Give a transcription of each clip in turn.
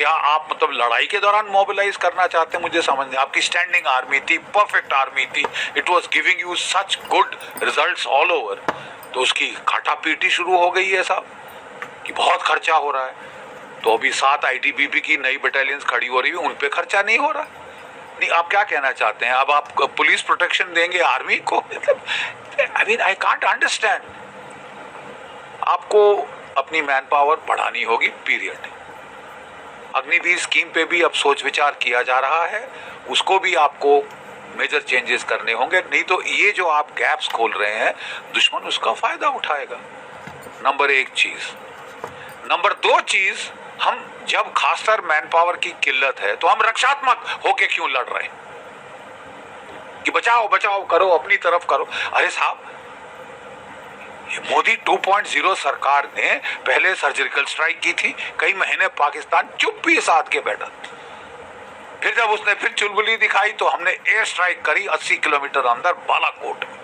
क्या आप मतलब लड़ाई के दौरान मोबिलाइज करना चाहते हैं? मुझे समझ नहीं। आपकी स्टैंडिंग आर्मी थी, परफेक्ट आर्मी थी, it was giving you such good results all over, तो उसकी काटा पीटी शुरू हो गई है साहब कि बहुत खर्चा हो रहा है। तो अभी 7 आईटीबीपी की नई बटालियंस खड़ी हो रही है, उन पे खर्चा नहीं हो रहा। नहीं, आप क्या कहना चाहते हैं? अब आप पुलिस प्रोटेक्शन देंगे आर्मी को? I mean I can't understand. आपको अपनी मैन पावर बढ़ानी होगी, पीरियड। अग्निवीर स्कीम पे भी अब सोच विचार किया जा रहा है, उसको भी आपको मेजर चेंजेस करने होंगे, नहीं तो ये जो आप गैप्स खोल रहे हैं दुश्मन उसका फायदा उठाएगा। नंबर 1 चीज। नंबर 2 चीज, हम जब खासकर मैन पावर की किल्लत है तो हम रक्षात्मक होके क्यों लड़ रहे हैं कि बचाओ बचाओ करो, अपनी तरफ करो? अरे साहब, ये मोदी 2.0 सरकार ने पहले सर्जिकल स्ट्राइक की थी, कई महीने पाकिस्तान चुप्पी साध के बैठा। फिर जब उसने फिर चुलबुली दिखाई तो हमने एयर स्ट्राइक करी 80 किलोमीटर अंदर बालाकोट में,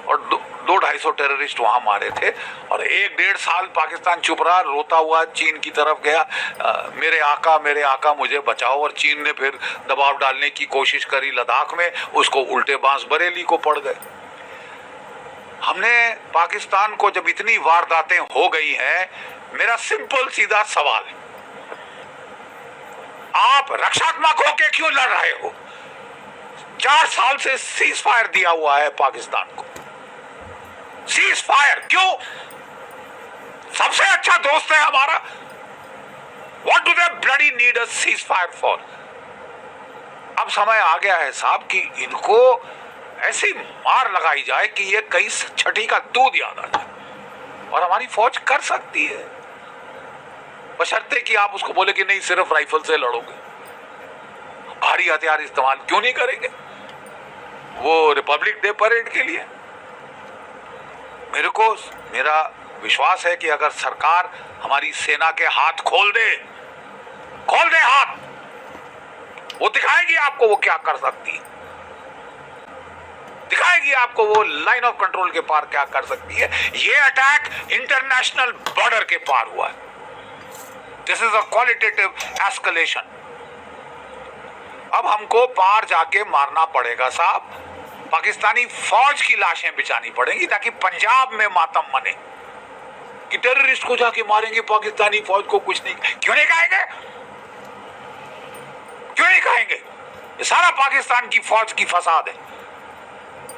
और 200-250 टेररिस्ट वहां मारे थे। और 1-1.5 साल पाकिस्तान चुप रहा, रोता हुआ चीन की तरफ गया, मेरे आका मुझे बचाओ। और चीन ने फिर दबाव डालने की कोशिश करी लद्दाख में, उसको उल्टे बांस बरेली को पड़ गए। हमने पाकिस्तान को जब इतनी वारदातें हो गई हैं, मेरा सिंपल सीधा सवाल है, आप रक्षात्मक होके क्यों लड़ रहे हो? 4 साल से सीज फायर दिया हुआ है पाकिस्तान को। सीज फायर क्यों? सबसे अच्छा दोस्त है हमारा। What do they bloody need a cease fire for? अब समय आ गया है साहब कि इनको ऐसी मार लगाई जाए कि ये कई छठी का दूध याद आ जाए, और हमारी फौज कर सकती है, बशर्ते कि आप उसको बोले कि नहीं सिर्फ राइफल से लड़ोगे, भारी हथियार इस्तेमाल क्यों नहीं करेंगे वो रिपब्लिक डे परेड के लिए। मेरा विश्वास है कि अगर सरकार हमारी सेना के हाथ खोल दे हाथ, वो दिखाएगी आपको वो क्या कर सकती है, दिखाएगी आपको वो लाइन ऑफ कंट्रोल के पार क्या कर सकती है। ये अटैक इंटरनेशनल बॉर्डर के पार हुआ है। This is a qualitative escalation. अब हमको पार जाके मारना पड़ेगा साहब, पाकिस्तानी फौज की लाशें बिछानी पड़ेंगी ताकि पंजाब में मातम मने कि टेररिस्ट को जाके मारेंगे, पाकिस्तानी फौज को कुछ नहीं। क्यों नहीं कहेंगे? क्यों नहीं कहेंगे? ये सारा पाकिस्तान की फौज की फसाद है।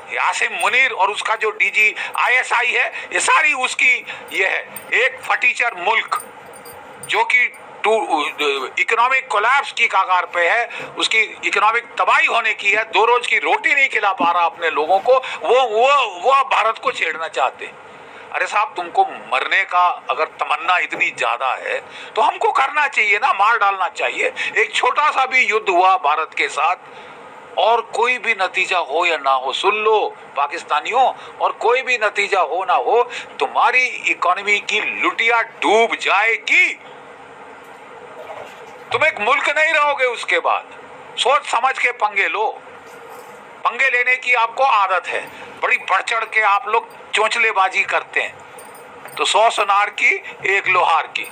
यासिम मुनीर और उसका जो डीजी आईएसआई है, ये सारी उसकी ये है। एक फटीचर मुल्क जो कि इकोनॉमिक कोलैप्स की कगार पे है, उसकी इकोनॉमिक तबाही होने की है, 2 रोज की रोटी नहीं खिला पा रहा अपने लोगों को, वो भारत को छेड़ना चाहते हैं। अरे साहब, तुमको मरने का अगर तमन्ना इतनी ज्यादा है तो हमको करना चाहिए ना, मार डालना चाहिए। एक छोटा सा भी युद्ध हुआ भारत के साथ, और कोई भी नतीजा हो या ना हो, सुन लो पाकिस्तानियों, और कोई भी नतीजा हो ना हो, तुम्हारी इकोनॉमी की लुटिया डूब जाएगी, तुम एक मुल्क नहीं रहोगे उसके बाद। सोच समझ के पंगे लो। पंगे लेने की आपको आदत है, बड़ी बढ़ चढ़ के आप लोग चोंचलेबाजी करते हैं। तो 100 सुनार की 1 लोहार की,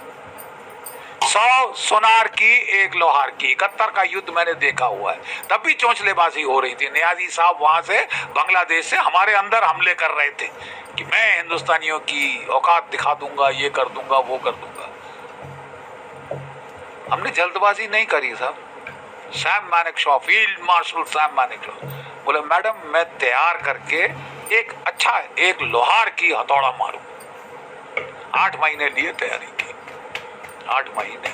100 सुनार की 1 लोहार की। 71 का युद्ध मैंने देखा हुआ है, तब भी चोंचलेबाजी हो रही थी। नियाजी साहब वहां से बांग्लादेश से हमारे अंदर हमले कर रहे थे कि मैं हिंदुस्तानियों की औकात दिखा दूंगा, ये कर दूंगा, वो कर दूंगा। हमने जल्दबाजी नहीं करी साहब। सैम मैनेक्शॉ, फील्ड मार्शल सैम मैनेक्शॉ बोले, मैडम मैं तैयार करके एक लोहार की हथौड़ा मारूं। 8 महीने लिए तैयारी की, 8 महीने,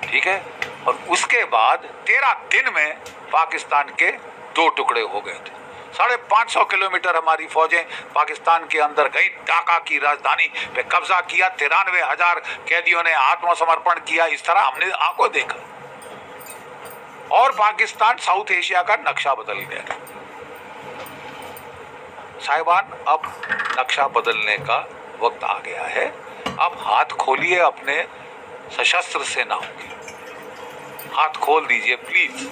ठीक है। और उसके बाद 13 दिन में पाकिस्तान के 2 टुकड़े हो गए थे। 550 किलोमीटर हमारी फौजें पाकिस्तान के अंदर गई, ढाका की राजधानी पे कब्जा किया, 93,000 कैदियों ने आत्मसमर्पण किया। इस तरह हमने आंखों देखा, और पाकिस्तान साउथ एशिया का नक्शा बदल गया। साहिबान, अब नक्शा बदलने का वक्त आ गया है। अब हाथ खोलिए अपने सशस्त्र सेनाओं के, हाथ खोल दीजिए प्लीज।